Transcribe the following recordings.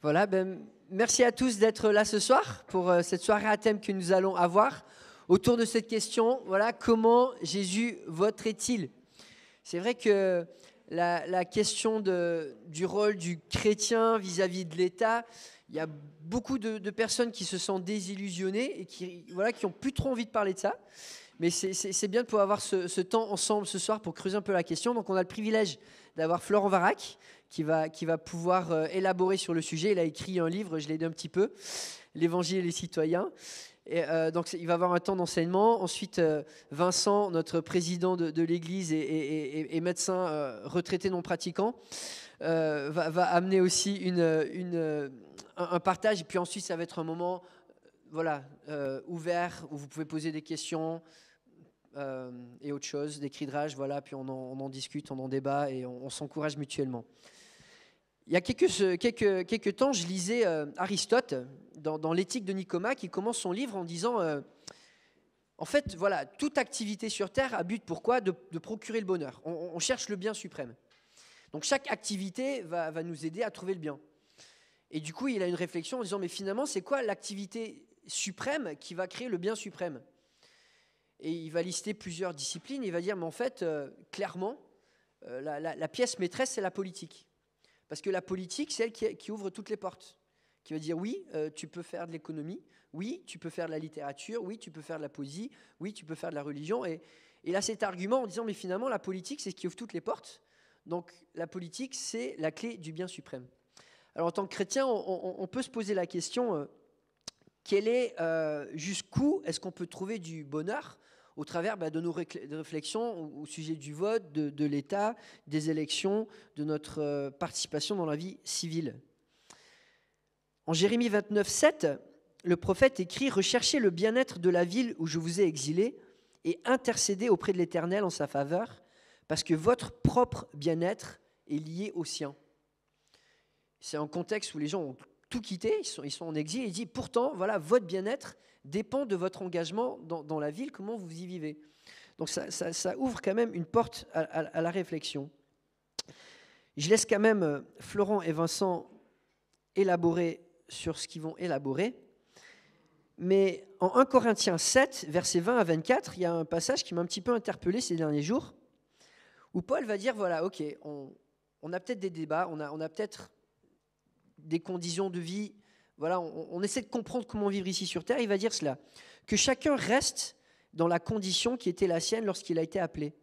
Voilà, merci à tous d'être là ce soir pour cette soirée à thème que nous allons avoir autour de cette question, voilà, comment Jésus voterait-il? C'est vrai que la question du rôle du chrétien vis-à-vis de l'État, il y a beaucoup de personnes qui se sentent désillusionnées et qui ont plus trop envie de parler de ça. Mais c'est bien de pouvoir avoir ce temps ensemble ce soir pour creuser un peu la question. Donc on a le privilège d'avoir Florent Varac qui va pouvoir élaborer sur le sujet. Il a écrit un livre, je l'ai dit un petit peu, L'Évangile et les citoyens. Et, donc il va avoir un temps d'enseignement. Ensuite, Vincent, notre président de l'Église et médecin retraité non pratiquant, va amener aussi un partage. Et puis ensuite, ça va être un moment ouvert où vous pouvez poser des questions et autre chose, des cris de rage. Voilà, puis on en discute, on en débat et on s'encourage mutuellement. Il y a quelques temps, je lisais Aristote dans l'Éthique de Nicoma qui commence son livre en disant en fait, voilà, toute activité sur Terre a but pourquoi de procurer le bonheur. On cherche le bien suprême. Donc chaque activité va nous aider à trouver le bien. Et du coup, il a une réflexion en disant mais finalement, c'est quoi l'activité suprême qui va créer le bien suprême? Et il va lister plusieurs disciplines. Il va dire mais en fait, clairement, la pièce maîtresse, c'est la politique. Parce que la politique, c'est elle qui ouvre toutes les portes. Qui va dire oui, tu peux faire de l'économie, oui, tu peux faire de la littérature, oui, tu peux faire de la poésie, oui, tu peux faire de la religion. Et là, cet argument en disant mais finalement, la politique, c'est ce qui ouvre toutes les portes. Donc la politique, c'est la clé du bien suprême. Alors en tant que chrétien, on peut se poser la question jusqu'où est-ce qu'on peut trouver du bonheur au travers de nos réflexions au sujet du vote, de l'État, des élections, de notre participation dans la vie civile. En Jérémie 29, 7, le prophète écrit « Recherchez le bien-être de la ville où je vous ai exilé et intercédez auprès de l'Éternel en sa faveur, parce que votre propre bien-être est lié au sien. » C'est un contexte où les gens ont tout quitté, ils sont en exil, et il dit « Pourtant, voilà, votre bien-être dépend de votre engagement dans la ville, comment vous y vivez. » Donc ça ouvre quand même une porte à la réflexion. Je laisse quand même Florent et Vincent élaborer sur ce qu'ils vont élaborer. Mais en 1 Corinthiens 7, versets 20 à 24, il y a un passage qui m'a un petit peu interpellé ces derniers jours, où Paul va dire, voilà, ok, on a peut-être des débats, on a peut-être des conditions de vie. Voilà, on essaie de comprendre comment vivre ici sur Terre. Il va dire cela, que chacun reste dans la condition qui était la sienne lorsqu'il a été appelé.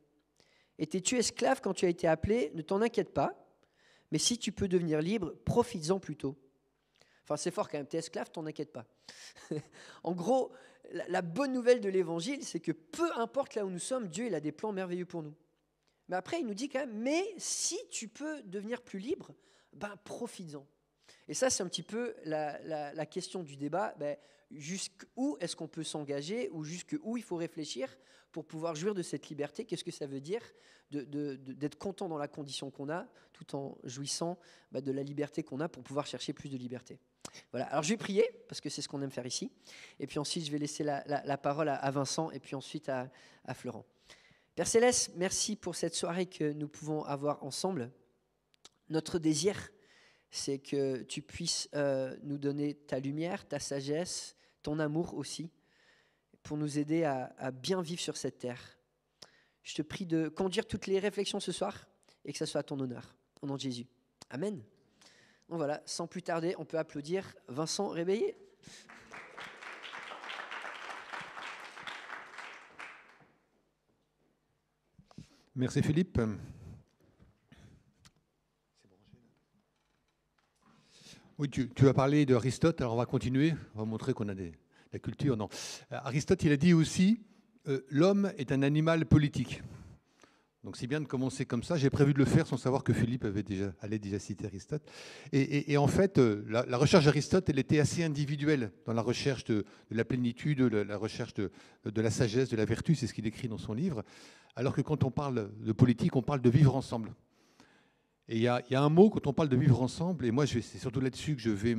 Étais-tu esclave quand tu as été appelé? Ne t'en inquiète pas, mais si tu peux devenir libre, profites-en plutôt. Enfin, c'est fort quand même, t'es esclave, t'en inquiète pas. En gros, la bonne nouvelle de l'Évangile, c'est que peu importe là où nous sommes, Dieu il a des plans merveilleux pour nous. Mais après, il nous dit quand même, mais si tu peux devenir plus libre, profites-en. Et ça, c'est un petit peu la question du débat. Jusqu'où est-ce qu'on peut s'engager ou jusqu'où il faut réfléchir pour pouvoir jouir de cette liberté? Qu'est-ce que ça veut dire d'être content dans la condition qu'on a tout en jouissant de la liberté qu'on a pour pouvoir chercher plus de liberté? Voilà. Alors, je vais prier parce que c'est ce qu'on aime faire ici. Et puis ensuite, je vais laisser la parole à Vincent et puis ensuite à Florent. Père Céleste, merci pour cette soirée que nous pouvons avoir ensemble. Notre désir, c'est que tu puisses nous donner ta lumière, ta sagesse, ton amour aussi, pour nous aider à bien vivre sur cette terre. Je te prie de conduire toutes les réflexions ce soir et que ça soit à ton honneur. Au nom de Jésus. Amen. Donc voilà, sans plus tarder, on peut applaudir Vincent Réveillé. Merci Philippe. Oui, tu as parlé d'Aristote, alors on va continuer, on va montrer qu'on a de la culture. Non. Aristote, il a dit aussi, l'homme est un animal politique. Donc c'est bien de commencer comme ça. J'ai prévu de le faire sans savoir que Philippe allait déjà citer Aristote. Et en fait, la recherche d'Aristote, elle était assez individuelle dans la recherche de la plénitude, la recherche de la sagesse, de la vertu, c'est ce qu'il écrit dans son livre. Alors que quand on parle de politique, on parle de vivre ensemble. Et il y a un mot quand on parle de vivre ensemble, et moi c'est surtout là-dessus que je vais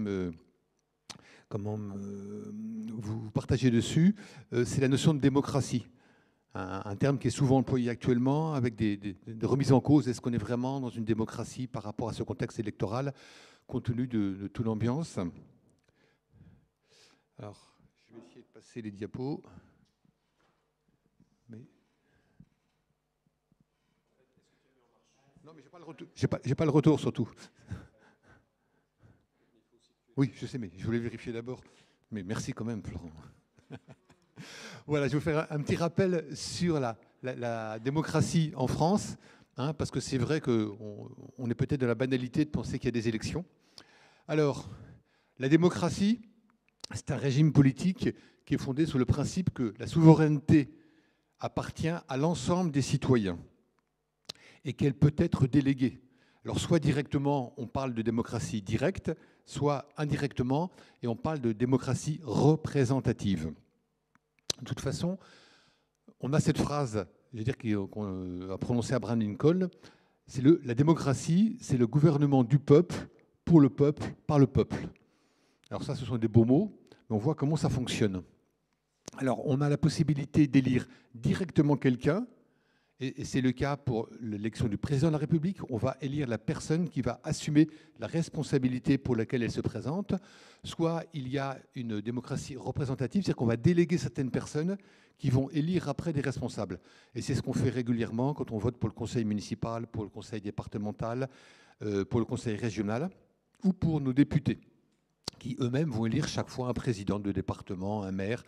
vous partager dessus, c'est la notion de démocratie. un terme qui est souvent employé actuellement avec des remises en cause. Est-ce qu'on est vraiment dans une démocratie par rapport à ce contexte électoral, compte tenu de toute l'ambiance? Alors, je vais essayer de passer les diapos. Mais... Non, mais j'ai pas le retour surtout. Oui, je sais, mais je voulais vérifier d'abord. Mais merci quand même, Florent. Voilà, je vais vous faire un petit rappel sur la démocratie en France, hein, parce que c'est vrai qu'on est peut-être dans la banalité de penser qu'il y a des élections. Alors, la démocratie, c'est un régime politique qui est fondé sur le principe que la souveraineté appartient à l'ensemble des citoyens et qu'elle peut être déléguée. Alors, soit directement, on parle de démocratie directe, soit indirectement, et on parle de démocratie représentative. De toute façon, on a cette phrase, je veux dire, qu'on a prononcée Abraham Lincoln, c'est la démocratie, c'est le gouvernement du peuple, pour le peuple, par le peuple. Alors ça, ce sont des beaux mots, mais on voit comment ça fonctionne. Alors, on a la possibilité d'élire directement quelqu'un, et c'est le cas pour l'élection du président de la République. On va élire la personne qui va assumer la responsabilité pour laquelle elle se présente. Soit il y a une démocratie représentative, c'est-à-dire qu'on va déléguer certaines personnes qui vont élire après des responsables. Et c'est ce qu'on fait régulièrement quand on vote pour le conseil municipal, pour le conseil départemental, pour le conseil régional ou pour nos députés, qui eux-mêmes vont élire chaque fois un président de département, un maire,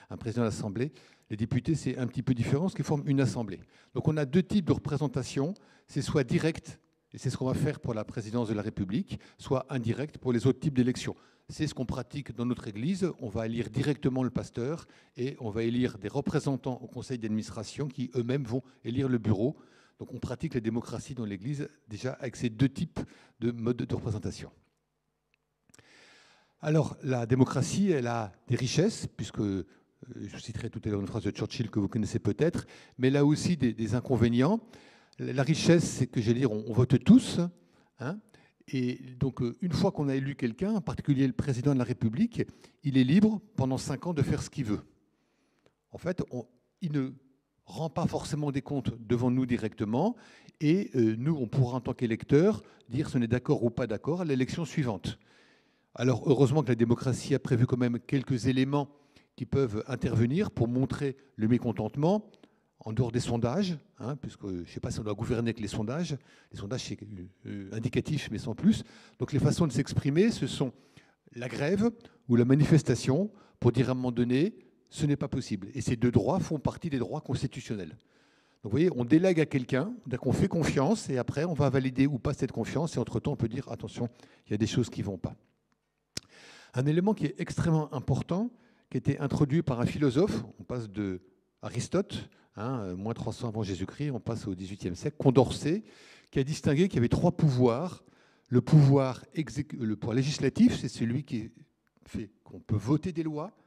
un président de l'Assemblée. Les députés, c'est un petit peu différent, ce qui forme une assemblée. Donc on a deux types de représentation. C'est soit direct, et c'est ce qu'on va faire pour la présidence de la République, soit indirect pour les autres types d'élections. C'est ce qu'on pratique dans notre Église. On va élire directement le pasteur et on va élire des représentants au conseil d'administration qui eux-mêmes vont élire le bureau. Donc on pratique la démocratie dans l'Église déjà avec ces deux types de modes de représentation. Alors la démocratie, elle a des richesses, puisque... Je citerai tout à l'heure une phrase de Churchill que vous connaissez peut-être, mais là aussi des inconvénients. La richesse, c'est que, j'allais dire, on vote tous. Hein, et donc, une fois qu'on a élu quelqu'un, en particulier le président de la République, il est libre pendant 5 ans de faire ce qu'il veut. En fait, il ne rend pas forcément des comptes devant nous directement, et nous, on pourra en tant qu'électeurs dire si on est d'accord ou pas d'accord à l'élection suivante. Alors, heureusement que la démocratie a prévu quand même quelques éléments qui peuvent intervenir pour montrer le mécontentement en dehors des sondages, hein, puisque je ne sais pas si on doit gouverner avec les sondages. Les sondages, c'est indicatif, mais sans plus. Donc les façons de s'exprimer, ce sont la grève ou la manifestation pour dire à un moment donné, ce n'est pas possible. Et ces deux droits font partie des droits constitutionnels. Donc vous voyez, on délègue à quelqu'un, on fait confiance, et après, on va valider ou pas cette confiance, et entre-temps, on peut dire, attention, il y a des choses qui ne vont pas. Un élément qui est extrêmement important, qui a été introduit par un philosophe, on passe de Aristote, moins 300 avant Jésus-Christ, on passe au XVIIIe siècle, Condorcet, qui a distingué qu'il y avait 3 pouvoirs. Le pouvoir législatif, c'est celui qui fait qu'on peut voter des lois.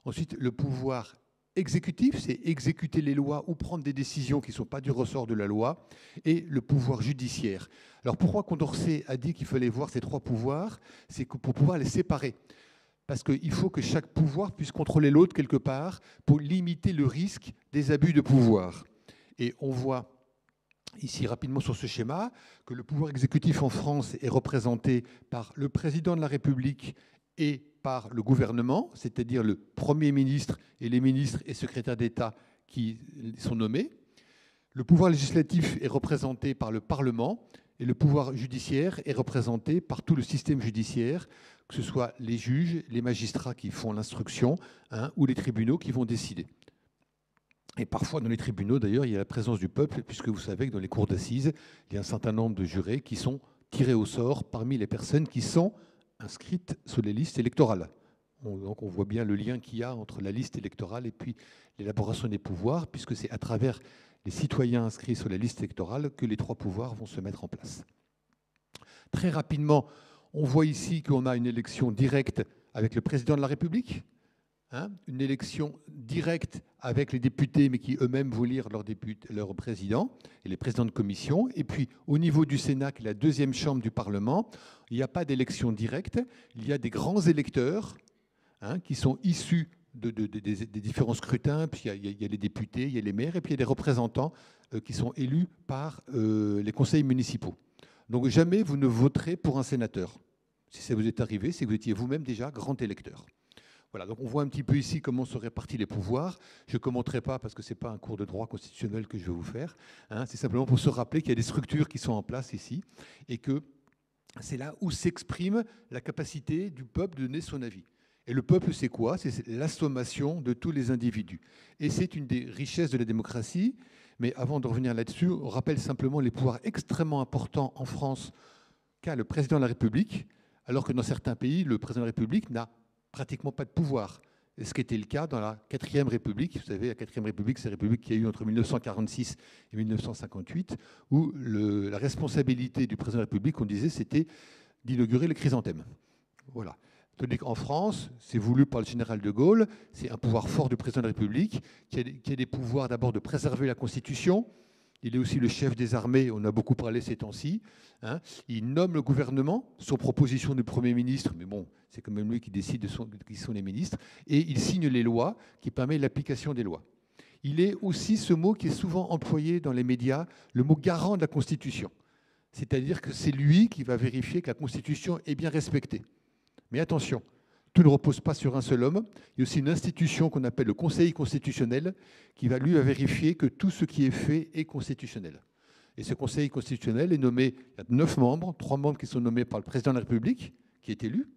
Ensuite, le pouvoir exécutif, c'est exécuter les lois ou prendre des décisions qui ne sont pas du ressort de la loi. Et le pouvoir judiciaire. Alors pourquoi Condorcet a dit qu'il fallait voir ces 3 pouvoirs? C'est que pour pouvoir les séparer. Parce qu'il faut que chaque pouvoir puisse contrôler l'autre quelque part pour limiter le risque des abus de pouvoir. Et on voit ici rapidement sur ce schéma que le pouvoir exécutif en France est représenté par le président de la République et par le gouvernement, c'est-à-dire le Premier ministre et les ministres et secrétaires d'État qui sont nommés. Le pouvoir législatif est représenté par le Parlement et le pouvoir judiciaire est représenté par tout le système judiciaire, que ce soit les juges, les magistrats qui font l'instruction, ou les tribunaux qui vont décider. Et parfois, dans les tribunaux, d'ailleurs, il y a la présence du peuple, puisque vous savez que dans les cours d'assises, il y a un certain nombre de jurés qui sont tirés au sort parmi les personnes qui sont inscrites sur les listes électorales. Donc on voit bien le lien qu'il y a entre la liste électorale et puis l'élaboration des pouvoirs, puisque c'est à travers les citoyens inscrits sur la liste électorale que les 3 pouvoirs vont se mettre en place. Très rapidement, on voit ici qu'on a une élection directe avec le président de la République, une élection directe avec les députés, mais qui eux-mêmes vont élire leur président et les présidents de commission. Et puis, au niveau du Sénat, qui est la 2e chambre du Parlement, il n'y a pas d'élection directe. Il y a des grands électeurs qui sont issus des différents scrutins, puis il y a les députés, il y a les maires, et puis il y a des représentants qui sont élus par les conseils municipaux. Donc jamais vous ne voterez pour un sénateur. Si ça vous est arrivé, c'est que vous étiez vous-même déjà grand électeur. Voilà, donc on voit un petit peu ici comment sont répartis les pouvoirs. Je ne commenterai pas parce que ce n'est pas un cours de droit constitutionnel que je vais vous faire. Hein, c'est simplement pour se rappeler qu'il y a des structures qui sont en place ici et que c'est là où s'exprime la capacité du peuple de donner son avis. Et le peuple, c'est quoi? C'est la sommation de tous les individus. Et c'est une des richesses de la démocratie. Mais avant de revenir là-dessus, on rappelle simplement les pouvoirs extrêmement importants en France qu'a le président de la République, alors que dans certains pays, le président de la République n'a pratiquement pas de pouvoir. Et ce qui était le cas dans la 4e République. Vous savez, la 4e République, c'est la République qu'il y a eu entre 1946 et 1958, où la responsabilité du président de la République, on disait, c'était d'inaugurer le chrysanthème. Voilà. Tandis qu'en France, c'est voulu par le général de Gaulle, c'est un pouvoir fort du président de la République, qui a des pouvoirs d'abord de préserver la Constitution. Il est aussi le chef des armées, on a beaucoup parlé ces temps-ci. Hein. Il nomme le gouvernement sur proposition du Premier ministre, mais bon, c'est quand même lui qui décide qui sont les ministres, et il signe les lois qui permettent l'application des lois. Il est aussi ce mot qui est souvent employé dans les médias, le mot garant de la Constitution. C'est-à-dire que c'est lui qui va vérifier que la Constitution est bien respectée. Mais attention, tout ne repose pas sur un seul homme. Il y a aussi une institution qu'on appelle le Conseil constitutionnel qui va lui vérifier que tout ce qui est fait est constitutionnel. Et ce Conseil constitutionnel est nommé, il y a 9 membres, 3 membres qui sont nommés par le président de la République, qui est élu,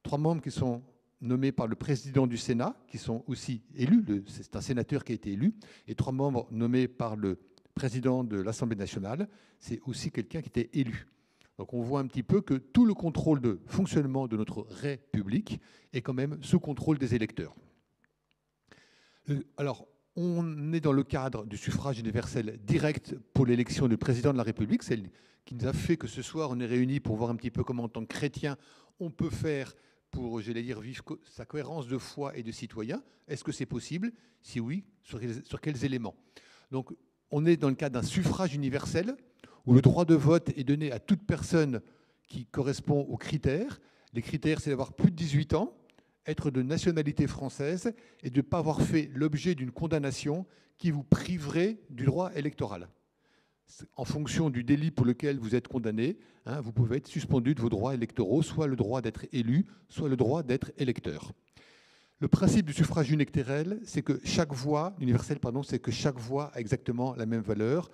3 membres qui sont nommés par le président du Sénat, qui sont aussi élus, c'est un sénateur qui a été élu, et 3 membres nommés par le président de l'Assemblée nationale, c'est aussi quelqu'un qui était élu. Donc on voit un petit peu que tout le contrôle de fonctionnement de notre République est quand même sous contrôle des électeurs. Alors, on est dans le cadre du suffrage universel direct pour l'élection du président de la République, celle qui nous a fait que ce soir on est réunis pour voir un petit peu comment en tant que chrétien on peut faire pour, j'allais dire, vivre sa cohérence de foi et de citoyen. Est-ce que c'est possible? Si oui, sur quels éléments? Donc on est dans le cadre d'un suffrage universel où le droit de vote est donné à toute personne qui correspond aux critères. Les critères, c'est d'avoir plus de 18 ans, être de nationalité française et de ne pas avoir fait l'objet d'une condamnation qui vous priverait du droit électoral. En fonction du délit pour lequel vous êtes condamné, hein, vous pouvez être suspendu de vos droits électoraux, soit le droit d'être élu, soit le droit d'être électeur. Le principe du suffrage universel, c'est que chaque voix, c'est que chaque voix a exactement la même valeur.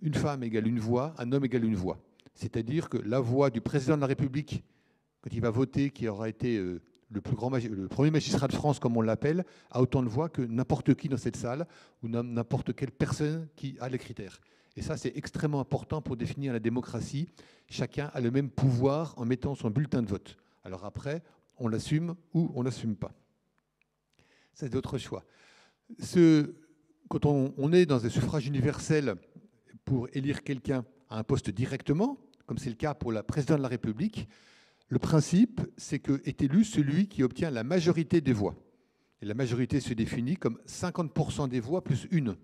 Une femme égale une voix, un homme égale une voix. C'est-à-dire que la voix du président de la République, quand il va voter, qui aura été le premier magistrat de France, comme on l'appelle, a autant de voix que n'importe qui dans cette salle ou n'importe quelle personne qui a les critères. Et ça, c'est extrêmement important pour définir la démocratie. Chacun a le même pouvoir en mettant son bulletin de vote. Alors après, on l'assume ou on ne l'assume pas. Ça, c'est d'autres choix. Quand on est dans un suffrage universel pour élire quelqu'un à un poste directement, comme c'est le cas pour la présidente de la République, le principe, c'est qu'est élu celui qui obtient la majorité des voix. Et la majorité se définit comme 50% des voix plus une,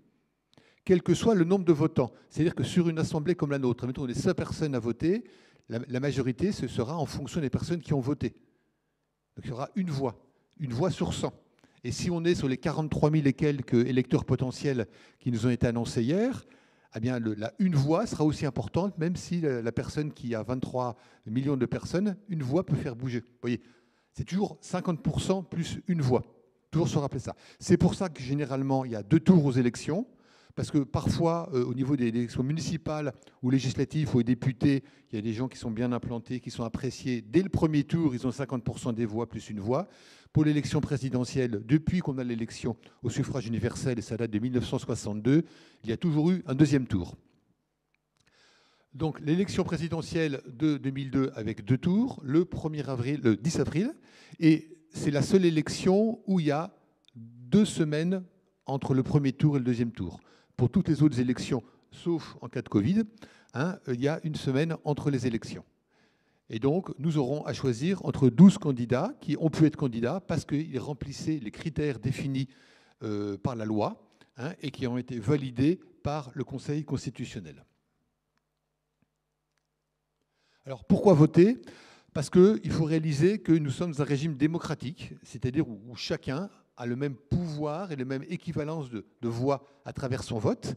quel que soit le nombre de votants. C'est-à-dire que sur une assemblée comme la nôtre, mettons, on est 100 personnes à voter, la majorité, ce sera en fonction des personnes qui ont voté. Donc il y aura une voix sur 100. Et si on est sur les 43 000 et quelques électeurs potentiels qui nous ont été annoncés hier, eh bien, une voix sera aussi importante, même si la personne qui a 23 millions de personnes, une voix peut faire bouger. Vous voyez, c'est toujours 50% plus une voix. Toujours se rappeler ça. C'est pour ça que généralement, il y a 2 tours aux élections, parce que parfois, au niveau des élections municipales ou législatives ou aux députés, il y a des gens qui sont bien implantés, qui sont appréciés. Dès le premier tour, ils ont 50% des voix plus une voix. Pour l'élection présidentielle, depuis qu'on a l'élection au suffrage universel, et ça date de 1962, il y a toujours eu un 2e tour. Donc l'élection présidentielle de 2002 avec 2 tours, le 10 avril, et c'est la seule élection où il y a 2 semaines entre le premier tour et le 2e tour. Pour toutes les autres élections, sauf en cas de Covid, hein, il y a 1 semaine entre les élections. Et donc, nous aurons à choisir entre 12 candidats qui ont pu être candidats parce qu'ils remplissaient les critères définis par la loi, hein, et qui ont été validés par le Conseil constitutionnel. Alors, pourquoi voter? Parce qu'il faut réaliser que nous sommes un régime démocratique, c'est-à-dire où chacun a le même pouvoir et la même équivalence de voix à travers son vote,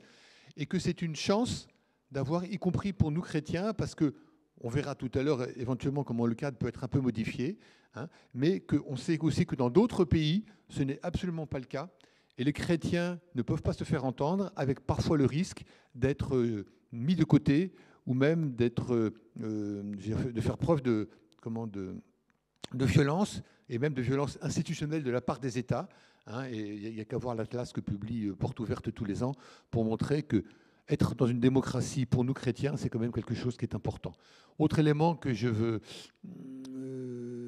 et que c'est une chance d'avoir, y compris pour nous chrétiens, parce que on verra tout à l'heure éventuellement comment le cadre peut être un peu modifié, hein, mais qu'on sait aussi que dans d'autres pays, ce n'est absolument pas le cas. Et les chrétiens ne peuvent pas se faire entendre, avec parfois le risque d'être mis de côté ou même de faire preuve de violence, et même de violence institutionnelle de la part des États. Hein, et il n'y a qu'à voir l'atlas que publie Porte Ouverte tous les ans pour montrer que être dans une démocratie, pour nous chrétiens, c'est quand même quelque chose qui est important. Autre élément que je veux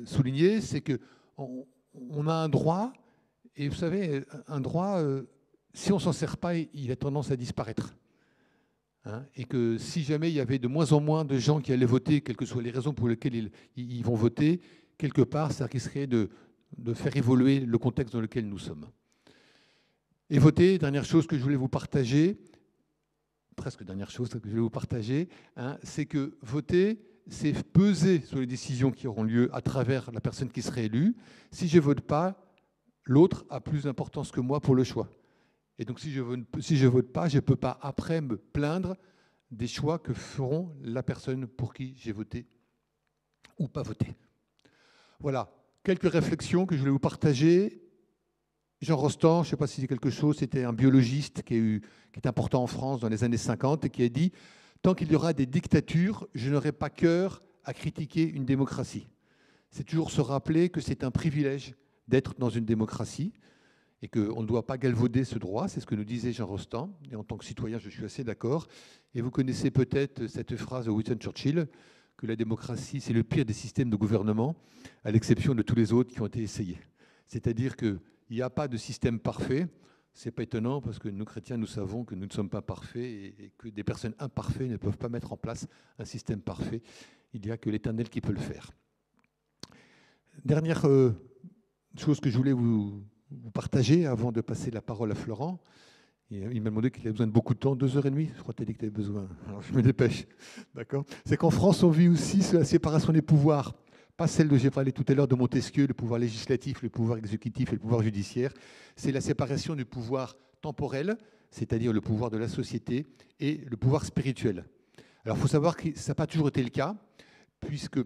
souligner, c'est qu'on a un droit, et vous savez, un droit, si on ne s'en sert pas, il a tendance à disparaître. Hein, et que si jamais il y avait de moins en moins de gens qui allaient voter, quelles que soient les raisons pour lesquelles ils vont voter, quelque part, ça risquerait de faire évoluer le contexte dans lequel nous sommes. Et voter, dernière chose que je voulais vous partager, presque dernière chose que je voulais vous partager, hein, c'est que voter, c'est peser sur les décisions qui auront lieu à travers la personne qui sera élue. Si je ne vote pas, l'autre a plus d'importance que moi pour le choix. Et donc si je ne vote pas, je ne peux pas après me plaindre des choix que feront la personne pour qui j'ai voté ou pas voté. Voilà, quelques réflexions que je voulais vous partager. Jean Rostand, je ne sais pas si c'est quelque chose, c'était un biologiste qui est important en France dans les années 50 et qui a dit « Tant qu'il y aura des dictatures, je n'aurai pas cœur à critiquer une démocratie. » C'est toujours se rappeler que c'est un privilège d'être dans une démocratie et qu'on ne doit pas galvauder ce droit. C'est ce que nous disait Jean Rostand. Et en tant que citoyen, je suis assez d'accord. Et vous connaissez peut-être cette phrase de Winston Churchill, que la démocratie, c'est le pire des systèmes de gouvernement, à l'exception de tous les autres qui ont été essayés. C'est-à-dire qu'il n'y a pas de système parfait. Ce n'est pas étonnant parce que nous, chrétiens, nous savons que nous ne sommes pas parfaits et que des personnes imparfaites ne peuvent pas mettre en place un système parfait. Il n'y a que l'Éternel qui peut le faire. Dernière chose que je voulais vous partager avant de passer la parole à Florent. Il m'a demandé qu'il avait besoin de beaucoup de temps, 2h30. Je crois que tu as dit que tu avais besoin. Alors je me dépêche. D'accord ? C'est qu'en France, on vit aussi la séparation des pouvoirs. Pas celle dont j'ai parlé tout à l'heure de Montesquieu, le pouvoir législatif, le pouvoir exécutif et le pouvoir judiciaire. C'est la séparation du pouvoir temporel, c'est-à-dire le pouvoir de la société, et le pouvoir spirituel. Alors il faut savoir que ça n'a pas toujours été le cas, puisque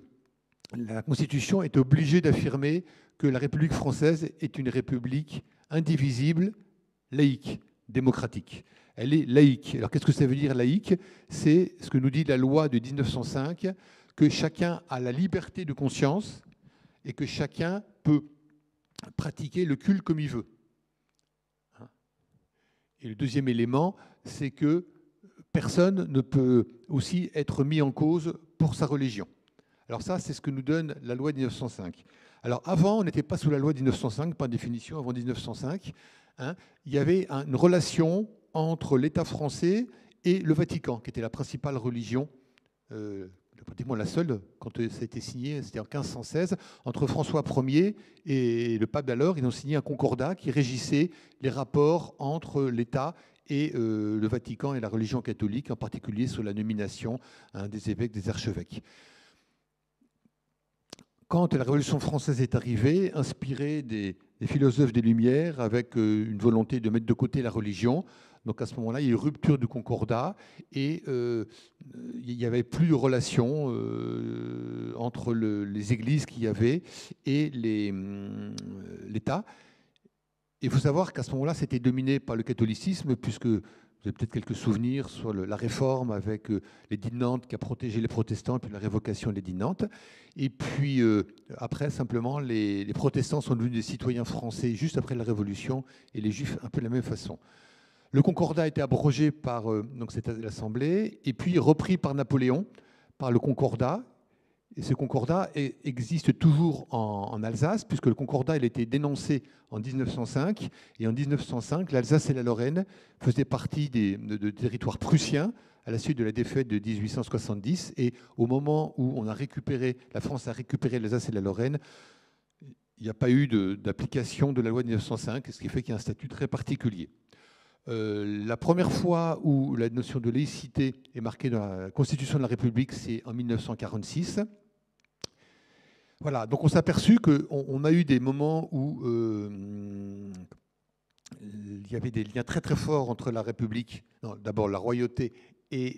la Constitution est obligée d'affirmer que la République française est une république indivisible, laïque, démocratique. Elle est laïque. Alors qu'est-ce que ça veut dire laïque ? C'est ce que nous dit la loi de 1905, que chacun a la liberté de conscience et que chacun peut pratiquer le culte comme il veut. Et le deuxième élément, c'est que personne ne peut aussi être mis en cause pour sa religion. Alors ça, c'est ce que nous donne la loi de 1905. Alors avant, on n'était pas sous la loi de 1905, par définition, avant 1905. Hein, il y avait une relation entre l'État français et le Vatican, qui était la principale religion, pratiquement la seule, quand ça a été signé, c'était en 1516, entre François Ier et le pape d'alors. Ils ont signé un concordat qui régissait les rapports entre l'État et le Vatican et la religion catholique, en particulier sur la nomination des évêques, des archevêques. Quand la Révolution française est arrivée, inspirée des philosophes des Lumières, avec une volonté de mettre de côté la religion, donc à ce moment-là, il y a eu une rupture du concordat et il n'y avait plus de relation entre les églises qu'il y avait et l'État. Il faut savoir qu'à ce moment-là, c'était dominé par le catholicisme, puisque vous avez peut-être quelques souvenirs sur la réforme avec l'édit de Nantes qui a protégé les protestants, puis la révocation de l'édit de Nantes. Et puis après, simplement, les protestants sont devenus des citoyens français juste après la Révolution et les juifs un peu de la même façon. Le concordat a été abrogé par l'Assemblée et puis repris par Napoléon, par le concordat. Et ce concordat existe toujours en Alsace, puisque le concordat il a été dénoncé en 1905. Et en 1905, l'Alsace et la Lorraine faisaient partie de territoires prussiens à la suite de la défaite de 1870. Et au moment où la France a récupéré l'Alsace et la Lorraine, il n'y a pas eu d'application de la loi de 1905, ce qui fait qu'il y a un statut très particulier. La première fois où la notion de laïcité est marquée dans la Constitution de la République, c'est en 1946. Voilà, donc on s'est aperçu qu'on a eu des moments où il y avait des liens très très forts entre la République, d'abord la royauté et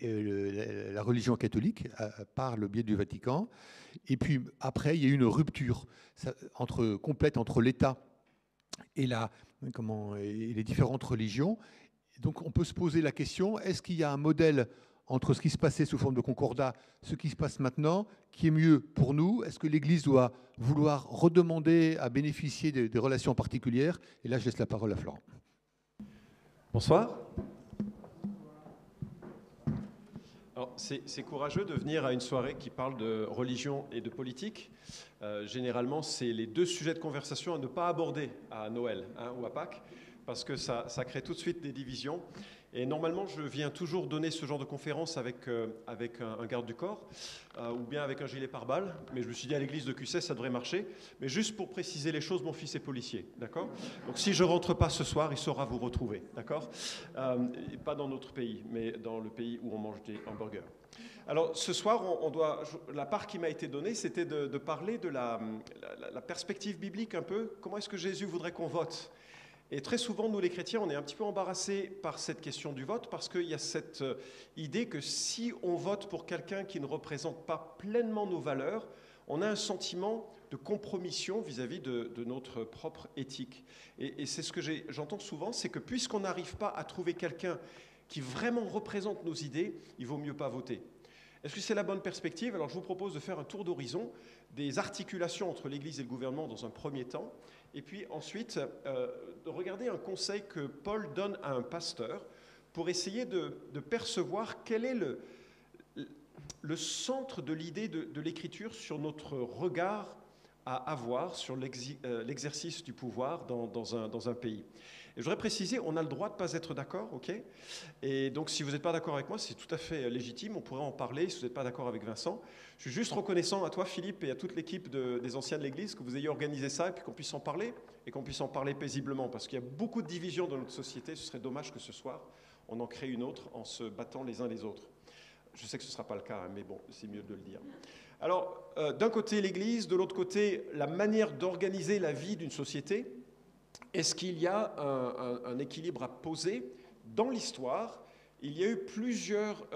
la religion catholique par le biais du Vatican. Et puis après, il y a eu une rupture complète entre l'État et, et les différentes religions. Donc on peut se poser la question, est-ce qu'il y a un modèle entre ce qui se passait sous forme de concordat, ce qui se passe maintenant, qui est mieux pour nous? Est-ce que l'Église doit vouloir redemander à bénéficier des relations particulières? Et là, je laisse la parole à Florent. Bonsoir. C'est courageux de venir à une soirée qui parle de religion et de politique. Généralement, c'est les deux sujets de conversation à ne pas aborder à Noël ou à Pâques, parce que ça crée tout de suite des divisions. Et normalement, je viens toujours donner ce genre de conférence avec un garde du corps ou bien avec un gilet pare-balles. Mais je me suis dit à l'église de QC, ça devrait marcher. Mais juste pour préciser les choses, mon fils est policier, d'accord? Donc si je ne rentre pas ce soir, il saura vous retrouver, d'accord? Pas dans notre pays, mais dans le pays où on mange des hamburgers. Alors ce soir, la part qui m'a été donnée, c'était de parler de la perspective biblique un peu. Comment est-ce que Jésus voudrait qu'on vote? Et très souvent, nous les chrétiens, on est un petit peu embarrassés par cette question du vote parce qu'il y a cette idée que si on vote pour quelqu'un qui ne représente pas pleinement nos valeurs, on a un sentiment de compromission vis-à-vis de notre propre éthique. Et c'est ce que j'entends souvent, c'est que puisqu'on n'arrive pas à trouver quelqu'un qui vraiment représente nos idées, il vaut mieux pas voter. Est-ce que c'est la bonne perspective? Alors je vous propose de faire un tour d'horizon des articulations entre l'Église et le gouvernement dans un premier temps, et puis ensuite de regarder un conseil que Paul donne à un pasteur pour essayer de percevoir quel est le centre de l'idée de l'Écriture sur notre regard à avoir sur l'exercice du pouvoir dans un pays. Et je voudrais préciser, on a le droit de ne pas être d'accord, ok? Et donc si vous n'êtes pas d'accord avec moi, c'est tout à fait légitime, on pourrait en parler si vous n'êtes pas d'accord avec Vincent. Je suis juste reconnaissant à toi, Philippe, et à toute l'équipe des anciens de l'Église que vous ayez organisé ça et puis qu'on puisse en parler, et qu'on puisse en parler paisiblement, parce qu'il y a beaucoup de divisions dans notre société. Ce serait dommage que ce soir, on en crée une autre en se battant les uns les autres. Je sais que ce ne sera pas le cas, mais bon, c'est mieux de le dire. Alors, d'un côté l'Église, de l'autre côté la manière d'organiser la vie d'une société. Est-ce qu'il y a un équilibre à poser? Dans l'histoire, il y a eu plusieurs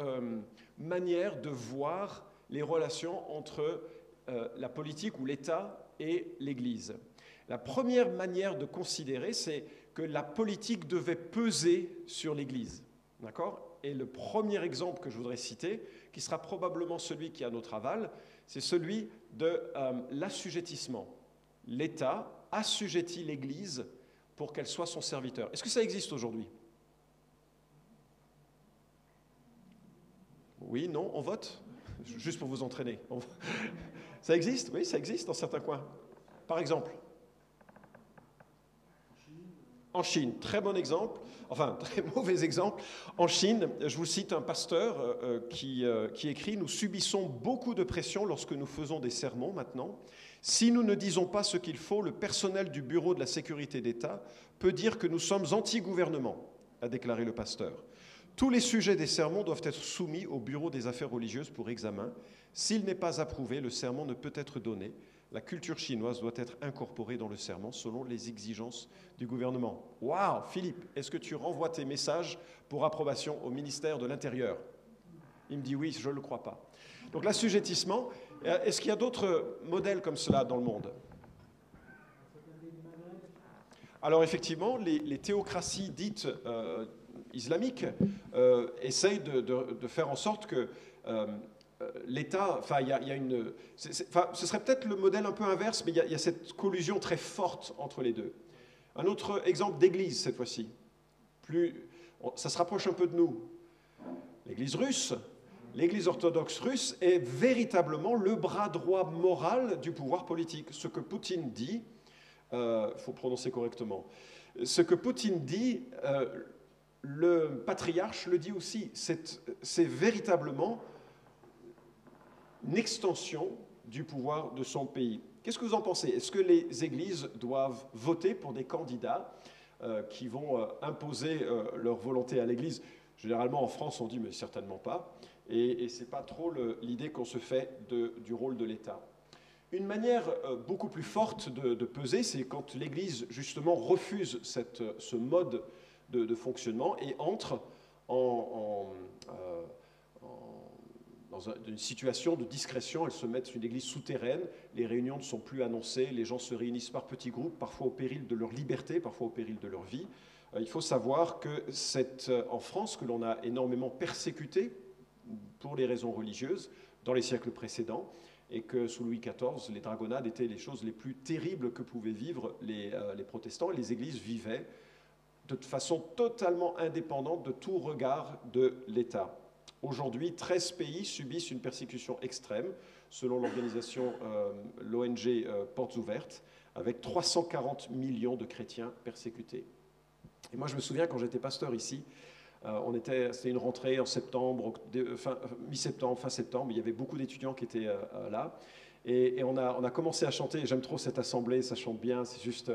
manières de voir les relations entre la politique ou l'État et l'Église. La première manière de considérer, c'est que la politique devait peser sur l'Église. D'accord? Et le premier exemple que je voudrais citer, qui sera probablement celui qui a notre aval, c'est celui de l'assujettissement. L'État assujettit l'Église pour qu'elle soit son serviteur. Est-ce que ça existe aujourd'hui? Oui, non, on vote? Juste pour vous entraîner. Ça existe? Oui, ça existe dans certains coins. Par exemple, en Chine, très bon exemple, enfin très mauvais exemple. En Chine, je vous cite un pasteur qui écrit « Nous subissons beaucoup de pression lorsque nous faisons des sermons maintenant. Si nous ne disons pas ce qu'il faut, le personnel du Bureau de la sécurité d'État peut dire que nous sommes anti-gouvernement », a déclaré le pasteur. « Tous les sujets des sermons doivent être soumis au Bureau des affaires religieuses pour examen. S'il n'est pas approuvé, le sermon ne peut être donné. La culture chinoise doit être incorporée dans le sermon selon les exigences du gouvernement. » Waouh, Philippe, est-ce que tu renvoies tes messages pour approbation au ministère de l'Intérieur? Il me dit oui, je ne le crois pas. Donc l'assujettissement, est-ce qu'il y a d'autres modèles comme cela dans le monde? Alors effectivement, les théocraties dites islamiques essayent de faire en sorte que l'État, enfin, il y a une... ce serait peut-être le modèle un peu inverse, mais il y a cette collusion très forte entre les deux. Un autre exemple d'église, cette fois-ci. Ça se rapproche un peu de nous. L'église russe, l'église orthodoxe russe est véritablement le bras droit moral du pouvoir politique. Ce que Poutine dit, faut prononcer correctement, ce que Poutine dit, le patriarche le dit aussi. C'est véritablement une extension du pouvoir de son pays. Qu'est-ce que vous en pensez? Est-ce que les églises doivent voter pour des candidats qui vont imposer leur volonté à l'église? Généralement, en France, on dit « mais certainement pas ». Et ce n'est pas trop l'idée qu'on se fait du rôle de l'État. Une manière beaucoup plus forte de peser, c'est quand l'Église, justement, refuse ce mode de fonctionnement et entre dans une situation de discrétion. Elles se mettent sur une église souterraine, les réunions ne sont plus annoncées, les gens se réunissent par petits groupes, parfois au péril de leur liberté, parfois au péril de leur vie. Il faut savoir que c'est en France que l'on a énormément persécuté pour les raisons religieuses dans les siècles précédents, et que sous Louis XIV, les dragonnades étaient les choses les plus terribles que pouvaient vivre les protestants, et les églises vivaient de façon totalement indépendante de tout regard de l'État. Aujourd'hui, 13 pays subissent une persécution extrême, selon l'organisation, l'ONG Portes Ouvertes, avec 340 millions de chrétiens persécutés. Et moi, je me souviens, quand j'étais pasteur ici, c'était une rentrée en septembre, mi-septembre, fin septembre, il y avait beaucoup d'étudiants qui étaient là, et on a commencé à chanter. J'aime trop cette assemblée, ça chante bien, c'est juste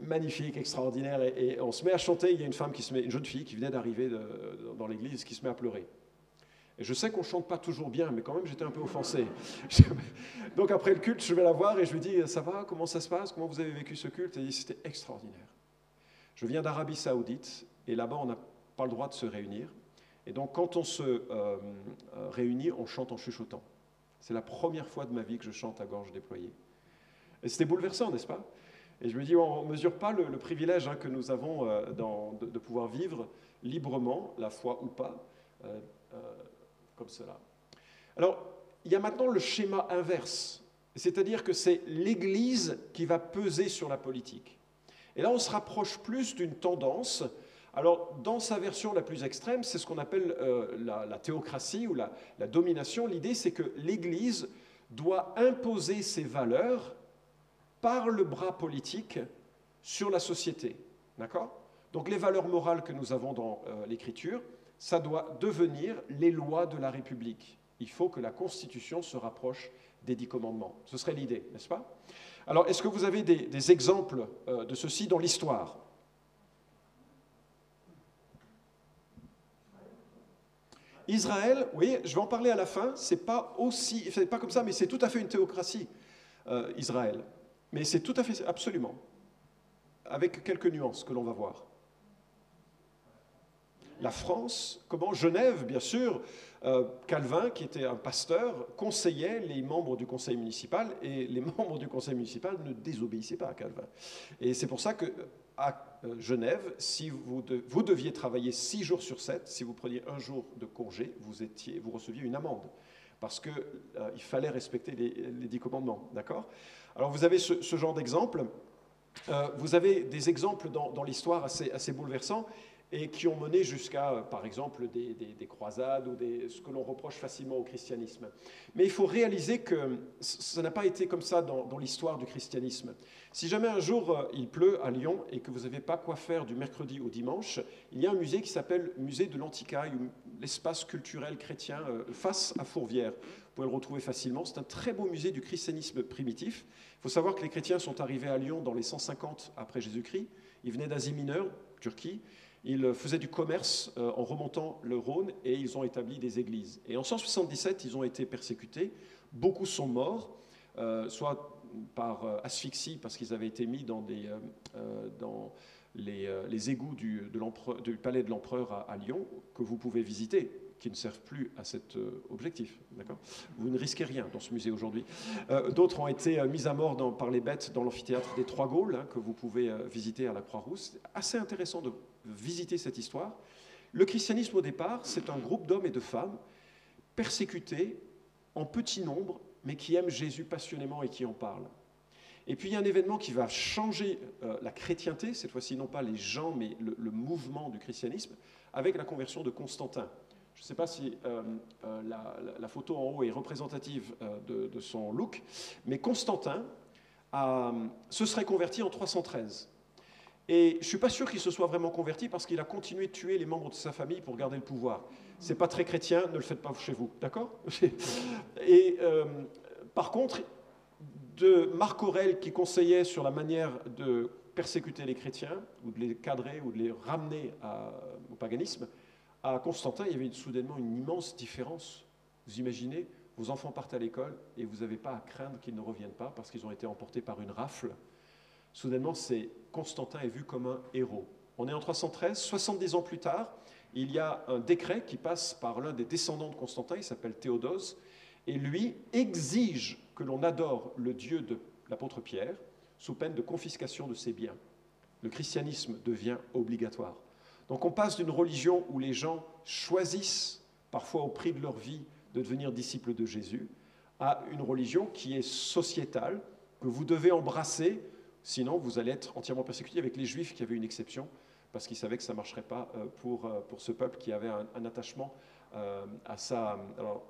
magnifique, extraordinaire, et on se met à chanter. Il y a une femme une jeune fille qui venait d'arriver dans l'église, qui se met à pleurer. Et je sais qu'on ne chante pas toujours bien, mais quand même j'étais un peu offensé. Donc après le culte, je vais la voir et je lui dis « Ça va? Comment ça se passe? Comment vous avez vécu ce culte ?» Elle dit « C'était extraordinaire. Je viens d'Arabie Saoudite et là-bas on n'a pas le droit de se réunir. Et donc quand on se réunit, on chante en chuchotant. C'est la première fois de ma vie que je chante à gorge déployée. Et c'était bouleversant, n'est-ce pas? Et je me dis, on ne mesure pas le privilège que nous avons de pouvoir vivre librement, la foi ou pas, comme cela. Alors, il y a maintenant le schéma inverse, c'est-à-dire que c'est l'Église qui va peser sur la politique. Et là, on se rapproche plus d'une tendance. Alors, dans sa version la plus extrême, c'est ce qu'on appelle la théocratie ou la domination. L'idée, c'est que l'Église doit imposer ses valeurs par le bras politique sur la société. D'accord? Donc, les valeurs morales que nous avons dans l'Écriture, ça doit devenir les lois de la République. Il faut que la Constitution se rapproche des 10 commandements. Ce serait l'idée, n'est-ce pas? Alors, est-ce que vous avez des exemples de ceci dans l'histoire? Israël, oui, je vais en parler à la fin, c'est pas comme ça, mais c'est tout à fait une théocratie, Israël. Mais c'est tout à fait, absolument, avec quelques nuances que l'on va voir. La France, comment? Genève, bien sûr. Calvin, qui était un pasteur, conseillait les membres du conseil municipal, et les membres du conseil municipal ne désobéissaient pas à Calvin. Et c'est pour ça qu'à Genève, si vous deviez travailler 6 jours sur 7, si vous preniez un jour de congé, vous receviez une amende, parce qu'il fallait respecter les 10 commandements. D'accord? Alors vous avez ce genre d'exemple. Vous avez des exemples dans l'histoire assez bouleversants, et qui ont mené jusqu'à, par exemple, des croisades ou ce que l'on reproche facilement au christianisme. Mais il faut réaliser que ça n'a pas été comme ça dans l'histoire du christianisme. Si jamais un jour il pleut à Lyon et que vous n'avez pas quoi faire du mercredi au dimanche, il y a un musée qui s'appelle Musée de l'Antiquaille, l'espace culturel chrétien face à Fourvière. Vous pouvez le retrouver facilement. C'est un très beau musée du christianisme primitif. Il faut savoir que les chrétiens sont arrivés à Lyon dans les 150 après Jésus-Christ. Ils venaient d'Asie mineure, Turquie. Ils faisaient du commerce en remontant le Rhône et ils ont établi des églises. Et en 177, ils ont été persécutés. Beaucoup sont morts, soit par asphyxie parce qu'ils avaient été mis dans les égouts du palais de l'empereur à Lyon, que vous pouvez visiter, qui ne servent plus à cet objectif. D'accord ? Vous ne risquez rien dans ce musée aujourd'hui. D'autres ont été mis à mort par les bêtes dans l'amphithéâtre des Trois Gaules, que vous pouvez visiter à la Croix-Rousse. C'est assez intéressant de visiter cette histoire. Le christianisme, au départ, c'est un groupe d'hommes et de femmes persécutés en petit nombre, mais qui aiment Jésus passionnément et qui en parlent. Et puis il y a un événement qui va changer la chrétienté, cette fois-ci non pas les gens, mais le mouvement du christianisme, avec la conversion de Constantin. Je ne sais pas si la photo en haut est représentative de son look, mais Constantin se serait converti en 313. Et je ne suis pas sûr qu'il se soit vraiment converti parce qu'il a continué de tuer les membres de sa famille pour garder le pouvoir. Ce n'est pas très chrétien, ne le faites pas chez vous, d'accord? Et par contre, de Marc Aurèle qui conseillait sur la manière de persécuter les chrétiens, ou de les cadrer, ou de les ramener au paganisme, à Constantin, il y avait soudainement une immense différence. Vous imaginez, vos enfants partent à l'école et vous n'avez pas à craindre qu'ils ne reviennent pas parce qu'ils ont été emportés par une rafle. Soudainement, Constantin est vu comme un héros. On est en 313, 70 ans plus tard, il y a un décret qui passe par l'un des descendants de Constantin, il s'appelle Théodose, et lui exige que l'on adore le Dieu de l'apôtre Pierre sous peine de confiscation de ses biens. Le christianisme devient obligatoire. Donc on passe d'une religion où les gens choisissent, parfois au prix de leur vie, de devenir disciples de Jésus, à une religion qui est sociétale, que vous devez embrasser, sinon vous allez être entièrement persécuté, avec les Juifs qui avaient une exception, parce qu'ils savaient que ça ne marcherait pas pour ce peuple qui avait un attachement à ça. Alors,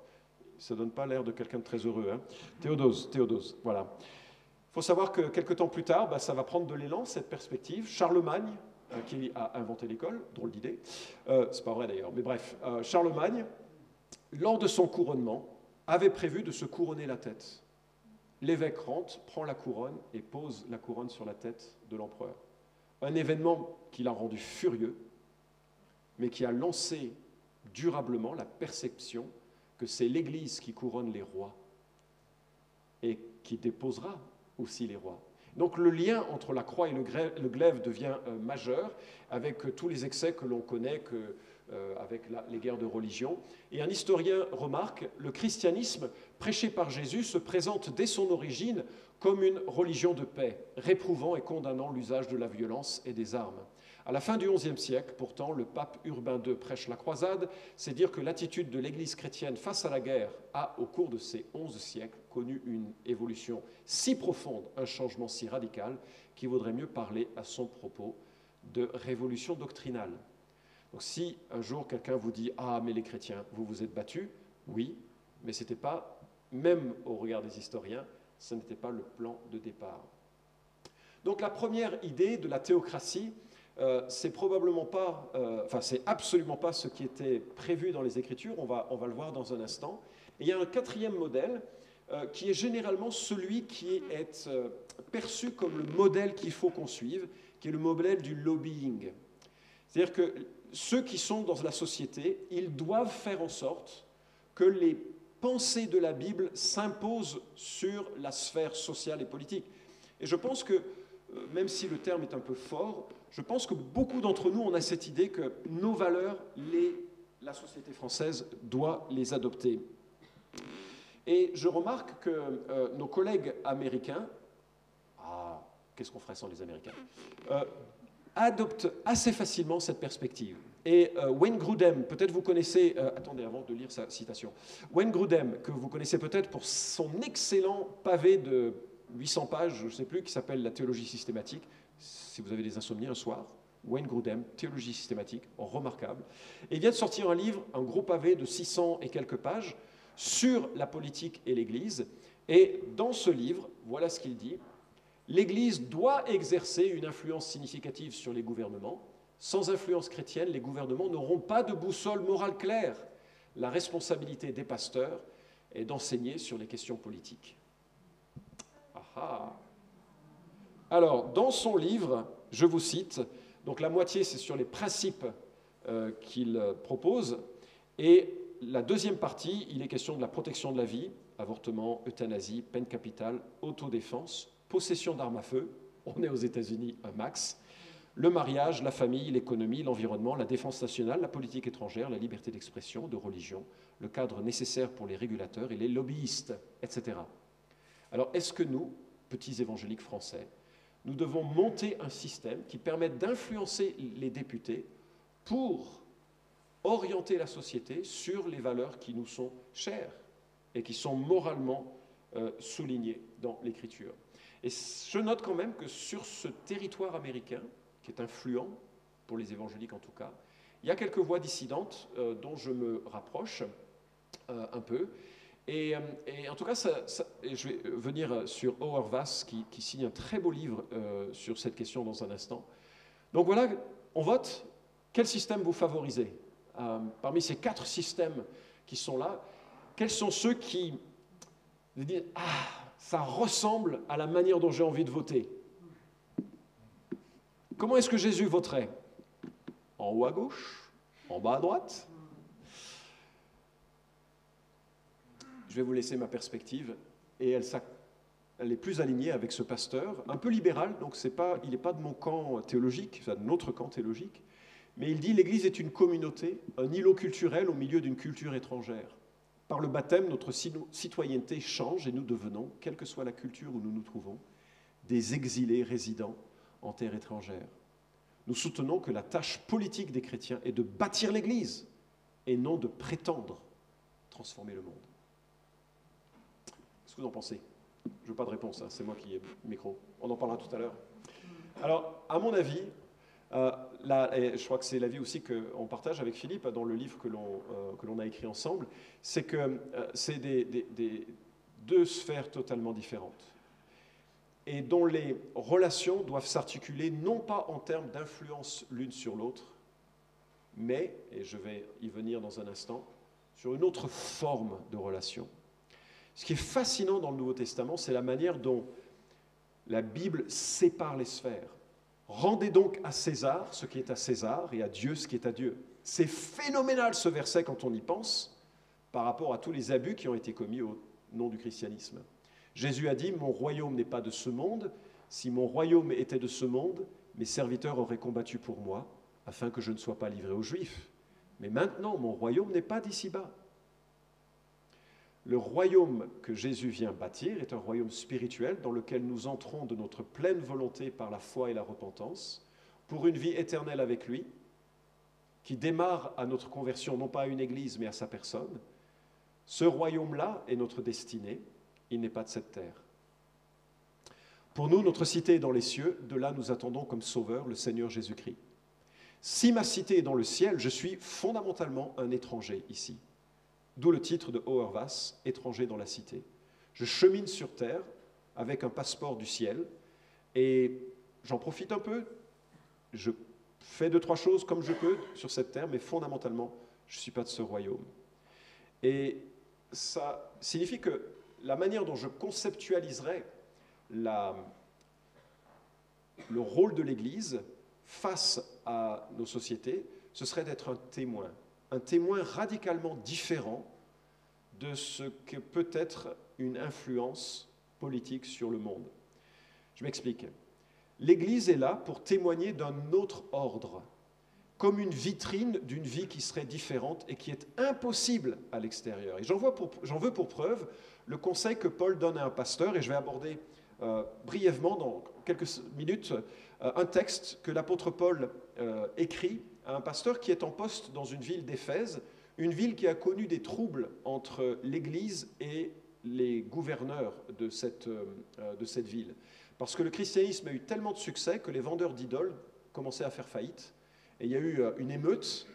ça ne donne pas l'air de quelqu'un de très heureux. Hein. Théodose, voilà. Il faut savoir que quelques temps plus tard, ça va prendre de l'élan, cette perspective. Charlemagne, qui a inventé l'école, drôle d'idée, c'est pas vrai d'ailleurs, mais bref, Charlemagne, lors de son couronnement, avait prévu de se couronner la tête. L'évêque rentre, prend la couronne et pose la couronne sur la tête de l'empereur. Un événement qui l'a rendu furieux, mais qui a lancé durablement la perception que c'est l'Église qui couronne les rois et qui déposera aussi les rois. Donc le lien entre la croix et le glaive devient majeur, avec tous les excès que l'on connaît avec les guerres de religion. Et un historien remarque, le christianisme prêché par Jésus se présente dès son origine comme une religion de paix, réprouvant et condamnant l'usage de la violence et des armes. À la fin du XIe siècle, pourtant, le pape Urbain II prêche la croisade, c'est dire que l'attitude de l'Église chrétienne face à la guerre a, au cours de ces 11 siècles, connu une évolution si profonde, un changement si radical, qu'il vaudrait mieux parler à son propos de révolution doctrinale. Donc si un jour quelqu'un vous dit « Ah, mais les chrétiens, vous vous êtes battus », oui, mais ce n'était pas, même au regard des historiens, ce n'était pas le plan de départ. Donc la première idée de la théocratie, c'est probablement pas, c'est absolument pas ce qui était prévu dans les Écritures, on va le voir dans un instant. Et il y a un quatrième modèle qui est généralement celui qui est perçu comme le modèle qu'il faut qu'on suive, qui est le modèle du lobbying. C'est-à-dire que ceux qui sont dans la société, ils doivent faire en sorte que les pensées de la Bible s'imposent sur la sphère sociale et politique. Et je pense que, même si le terme est un peu fort, je pense que beaucoup d'entre nous, on a cette idée que nos valeurs, la société française doit les adopter. Et je remarque que nos collègues américains, qu'est-ce qu'on ferait sans les Américains, adoptent assez facilement cette perspective. Et Wayne Grudem, peut-être vous connaissez, attendez avant de lire sa citation, Wayne Grudem, que vous connaissez peut-être pour son excellent pavé de 800 pages, je ne sais plus, qui s'appelle La théologie systématique, si vous avez des insomnies un soir, Wayne Grudem, Théologie systématique, remarquable. Et il vient de sortir un livre, un gros pavé de 600 et quelques pages, sur la politique et l'Église. Et dans ce livre, voilà ce qu'il dit. L'Église doit exercer une influence significative sur les gouvernements. Sans influence chrétienne, les gouvernements n'auront pas de boussole morale claire. La responsabilité des pasteurs est d'enseigner sur les questions politiques. Alors, dans son livre, je vous cite, donc la moitié c'est sur les principes qu'il propose, et la deuxième partie, il est question de la protection de la vie, avortement, euthanasie, peine capitale, autodéfense, possession d'armes à feu, on est aux États-Unis un max, le mariage, la famille, l'économie, l'environnement, la défense nationale, la politique étrangère, la liberté d'expression, de religion, le cadre nécessaire pour les régulateurs et les lobbyistes, etc. Alors, est-ce que nous, petits évangéliques français, nous devons monter un système qui permette d'influencer les députés pour orienter la société sur les valeurs qui nous sont chères et qui sont moralement soulignées dans l'Écriture. Et je note quand même que sur ce territoire américain, qui est influent, pour les évangéliques en tout cas, il y a quelques voix dissidentes dont je me rapproche un peu. Et en tout cas, je vais venir sur Howard Vass, qui signe un très beau livre sur cette question dans un instant. Donc voilà, on vote. Quel système vous favorisez ? Parmi ces 4 systèmes qui sont là, quels sont ceux qui disent « Ah, ça ressemble à la manière dont j'ai envie de voter ». Comment est-ce que Jésus voterait ? En haut à gauche ? En bas à droite ? je vais vous laisser ma perspective, et elle est plus alignée avec ce pasteur, un peu libéral, donc il n'est pas de mon camp théologique, enfin de notre camp théologique, mais il dit l'Église est une communauté, un îlot culturel au milieu d'une culture étrangère. Par le baptême, notre citoyenneté change et nous devenons, quelle que soit la culture où nous nous trouvons, des exilés résidant en terre étrangère. Nous soutenons que la tâche politique des chrétiens est de bâtir l'Église et non de prétendre transformer le monde. Qu'est-ce que vous en pensez ? Je ne veux pas de réponse, hein, c'est moi qui ai le micro. On en parlera tout à l'heure. Alors, à mon avis, et je crois que c'est l'avis aussi qu'on partage avec Philippe dans le livre que l'on a écrit ensemble, c'est que c'est deux sphères totalement différentes et dont les relations doivent s'articuler non pas en termes d'influence l'une sur l'autre, mais, et je vais y venir dans un instant, sur une autre forme de relation. Ce qui est fascinant dans le Nouveau Testament, c'est la manière dont la Bible sépare les sphères. Rendez donc à César ce qui est à César et à Dieu ce qui est à Dieu. C'est phénoménal ce verset quand on y pense par rapport à tous les abus qui ont été commis au nom du christianisme. Jésus a dit « Mon royaume n'est pas de ce monde. Si mon royaume était de ce monde, mes serviteurs auraient combattu pour moi afin que je ne sois pas livré aux Juifs. Mais maintenant, mon royaume n'est pas d'ici-bas. » Le royaume que Jésus vient bâtir est un royaume spirituel dans lequel nous entrons de notre pleine volonté par la foi et la repentance pour une vie éternelle avec lui, qui démarre à notre conversion, non pas à une église, mais à sa personne. Ce royaume-là est notre destinée, il n'est pas de cette terre. Pour nous, notre cité est dans les cieux, de là nous attendons comme sauveur le Seigneur Jésus-Christ. Si ma cité est dans le ciel, je suis fondamentalement un étranger ici. D'où le titre de Auerwas, étranger dans la cité. Je chemine sur terre avec un passeport du ciel et j'en profite un peu. Je fais 2-3 choses comme je peux sur cette terre, mais fondamentalement, je ne suis pas de ce royaume. Et ça signifie que la manière dont je conceptualiserai le rôle de l'Église face à nos sociétés, ce serait d'être un témoin radicalement différent de ce que peut être une influence politique sur le monde. Je m'explique. L'Église est là pour témoigner d'un autre ordre, comme une vitrine d'une vie qui serait différente et qui est impossible à l'extérieur. Et j'en veux pour preuve le conseil que Paul donne à un pasteur, et je vais aborder brièvement, dans quelques minutes, un texte que l'apôtre Paul écrit à un pasteur qui est en poste dans une ville d'Éphèse, une ville qui a connu des troubles entre l'Église et les gouverneurs de cette ville. Parce que le christianisme a eu tellement de succès que les vendeurs d'idoles commençaient à faire faillite. Et il y a eu une émeute.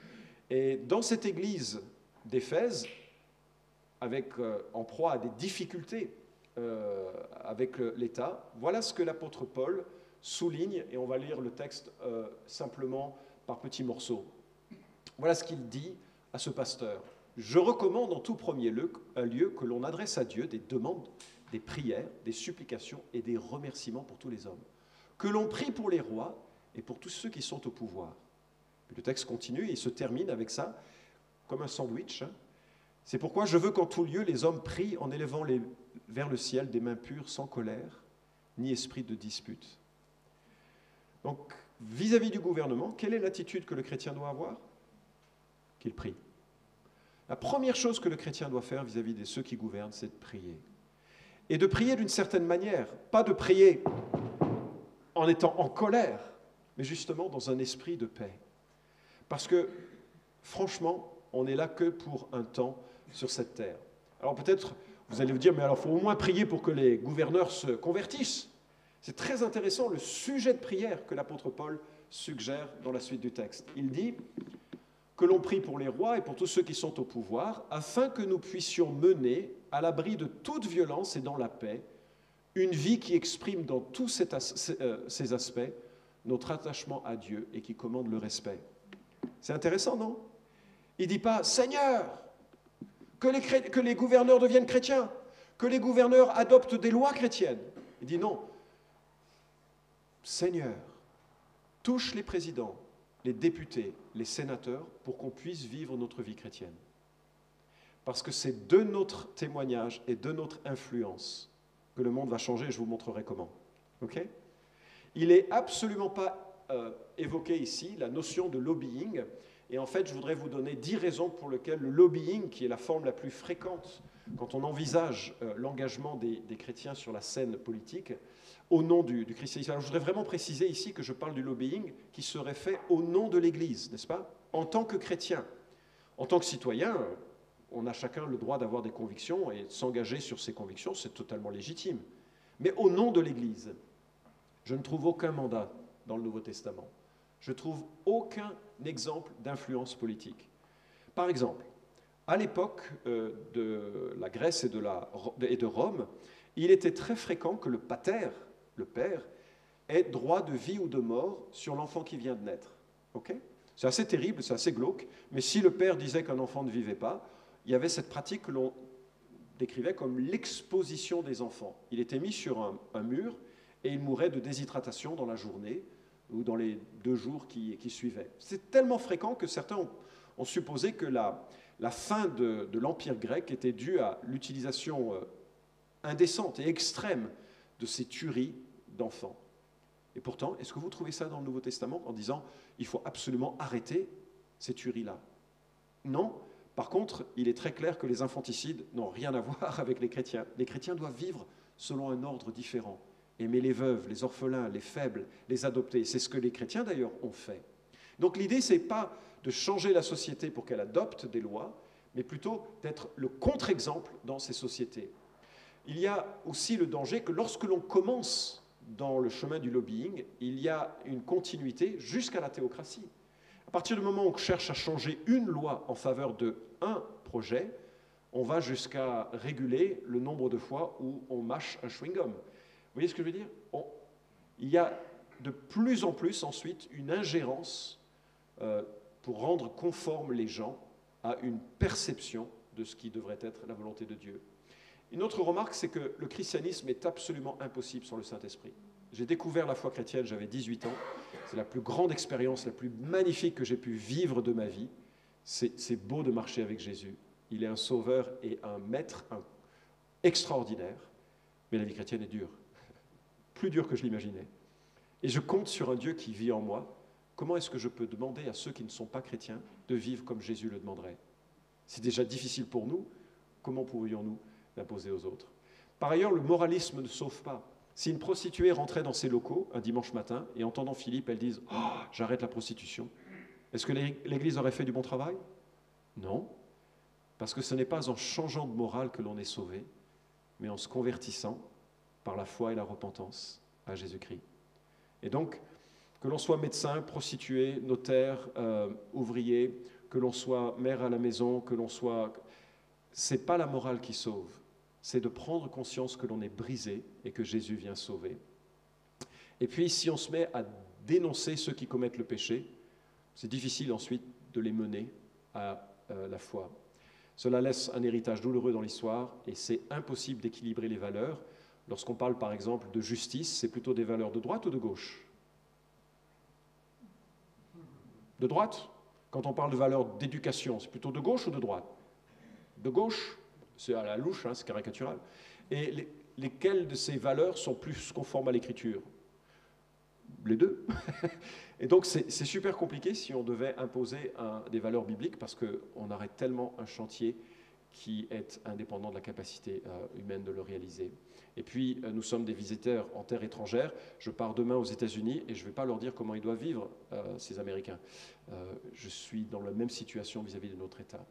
Et dans cette église d'Éphèse, en proie à des difficultés avec l'État, voilà ce que l'apôtre Paul souligne, et on va lire le texte simplement par petits morceaux. Voilà ce qu'il dit à ce pasteur. « Je recommande en tout premier lieu que l'on adresse à Dieu des demandes, des prières, des supplications et des remerciements pour tous les hommes. Que l'on prie pour les rois et pour tous ceux qui sont au pouvoir. » Puis le texte continue et il se termine avec ça, comme un sandwich. « C'est pourquoi je veux qu'en tout lieu les hommes prient en élevant vers le ciel des mains pures, sans colère, ni esprit de dispute. » Donc, vis-à-vis du gouvernement, quelle est l'attitude que le chrétien doit avoir ? Qu'il prie. La première chose que le chrétien doit faire vis-à-vis de ceux qui gouvernent, c'est de prier. Et de prier d'une certaine manière, pas de prier en étant en colère, mais justement dans un esprit de paix. Parce que, franchement, on n'est là que pour un temps sur cette terre. Alors peut-être, vous allez vous dire, mais alors il faut au moins prier pour que les gouverneurs se convertissent. C'est très intéressant le sujet de prière que l'apôtre Paul suggère dans la suite du texte. Il dit que l'on prie pour les rois et pour tous ceux qui sont au pouvoir, afin que nous puissions mener, à l'abri de toute violence et dans la paix, une vie qui exprime dans tous ces aspects notre attachement à Dieu et qui commande le respect. C'est intéressant, non ? Il ne dit pas « Seigneur, que les gouverneurs deviennent chrétiens, que les gouverneurs adoptent des lois chrétiennes. » Il dit non. « Seigneur, touche les présidents, les députés, les sénateurs, pour qu'on puisse vivre notre vie chrétienne. » parce que c'est de notre témoignage et de notre influence que le monde va changer, et je vous montrerai comment. Okay? Il n'est absolument pas évoqué ici la notion de lobbying, et en fait, je voudrais vous donner 10 raisons pour lesquelles le lobbying, qui est la forme la plus fréquente quand on envisage l'engagement des chrétiens sur la scène politique, au nom du christianisme. Alors, je voudrais vraiment préciser ici que je parle du lobbying qui serait fait au nom de l'Église, n'est-ce pas? En tant que chrétien. En tant que citoyen, on a chacun le droit d'avoir des convictions et de s'engager sur ses convictions, c'est totalement légitime. Mais au nom de l'Église, je ne trouve aucun mandat dans le Nouveau Testament. Je ne trouve aucun exemple d'influence politique. Par exemple, à l'époque de la Grèce et de Rome, il était très fréquent que le pater, le père, ait droit de vie ou de mort sur l'enfant qui vient de naître. Okay? C'est assez terrible, c'est assez glauque, mais si le père disait qu'un enfant ne vivait pas, il y avait cette pratique que l'on décrivait comme l'exposition des enfants. Il était mis sur un mur et il mourait de déshydratation dans la journée ou dans les 2 jours qui suivaient. C'est tellement fréquent que certains ont supposé que la fin de l'Empire grec était due à l'utilisation indécente et extrême de ces tueries d'enfants. Et pourtant, est-ce que vous trouvez ça dans le Nouveau Testament en disant il faut absolument arrêter ces tueries-là? Non. Par contre, il est très clair que les infanticides n'ont rien à voir avec les chrétiens. Les chrétiens doivent vivre selon un ordre différent. Aimer les veuves, les orphelins, les faibles, les adopter. C'est ce que les chrétiens d'ailleurs ont fait. Donc l'idée, ce n'est pas de changer la société pour qu'elle adopte des lois, mais plutôt d'être le contre-exemple dans ces sociétés. Il y a aussi le danger que lorsque l'on commence dans le chemin du lobbying, il y a une continuité jusqu'à la théocratie. À partir du moment où on cherche à changer une loi en faveur d'un projet, on va jusqu'à réguler le nombre de fois où on mâche un chewing-gum. Vous voyez ce que je veux dire? Il y a de plus en plus ensuite une ingérence pour rendre conformes les gens à une perception de ce qui devrait être la volonté de Dieu. Une autre remarque, c'est que le christianisme est absolument impossible sans le Saint-Esprit. J'ai découvert la foi chrétienne, j'avais 18 ans. C'est la plus grande expérience, la plus magnifique que j'ai pu vivre de ma vie. C'est beau de marcher avec Jésus. Il est un sauveur et un maître extraordinaire. Mais la vie chrétienne est dure. Plus dure que je l'imaginais. Et je compte sur un Dieu qui vit en moi. Comment est-ce que je peux demander à ceux qui ne sont pas chrétiens de vivre comme Jésus le demanderait? C'est déjà difficile pour nous. Comment pourrions-nous l'imposer aux autres? Par ailleurs, le moralisme ne sauve pas. Si une prostituée rentrait dans ses locaux un dimanche matin et entendant Philippe, elle dise « Oh, j'arrête la prostitution », est-ce que l'Église aurait fait du bon travail? Non, parce que ce n'est pas en changeant de morale que l'on est sauvé, mais en se convertissant par la foi et la repentance à Jésus-Christ. Et donc, que l'on soit médecin, prostituée, notaire, ouvrier, que l'on soit mère à la maison, que l'on soit... Ce n'est pas la morale qui sauve. C'est de prendre conscience que l'on est brisé et que Jésus vient sauver. Et puis, si on se met à dénoncer ceux qui commettent le péché, c'est difficile ensuite de les mener à la foi. Cela laisse un héritage douloureux dans l'histoire et c'est impossible d'équilibrer les valeurs. Lorsqu'on parle par exemple de justice, c'est plutôt des valeurs de droite ou de gauche? De droite. Quand on parle de valeurs d'éducation, c'est plutôt de gauche ou de droite? De gauche. C'est à la louche, hein, c'est caricatural. Et lesquelles de ces valeurs sont plus conformes à l'Écriture? Les deux. Et donc c'est super compliqué si on devait imposer des valeurs bibliques parce qu'on arrête tellement un chantier qui est indépendant de la capacité humaine de le réaliser. Et puis nous sommes des visiteurs en terre étrangère. Je pars demain aux États-Unis et je ne vais pas leur dire comment ils doivent vivre, ces Américains. Je suis dans la même situation vis-à-vis de notre État.